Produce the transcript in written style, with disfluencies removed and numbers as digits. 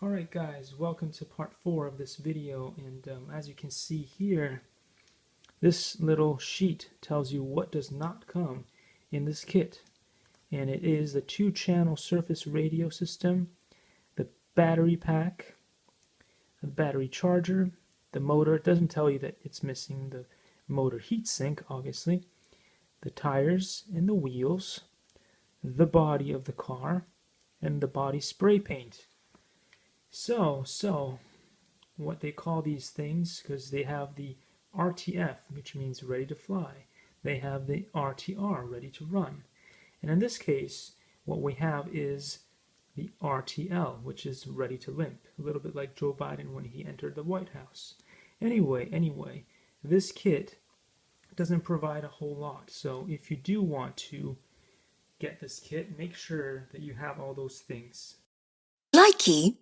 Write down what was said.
Alright guys, welcome to part 4 of this video, and as you can see here, this little sheet tells you what does not come in this kit. And it is the 2-channel surface radio system, the battery pack, the battery charger, the motor. It doesn't tell you that it's missing the motor heatsink, obviously, the tires and the wheels, the body of the car, and the body spray paint. So what they call these things, because they have the RTF, which means ready to fly. They have the RTR, ready to run. And in this case, what we have is the RTL, which is ready to limp. A little bit like Joe Biden when he entered the White House. Anyway, this kit doesn't provide a whole lot. So if you do want to get this kit, make sure that you have all those things. Likey.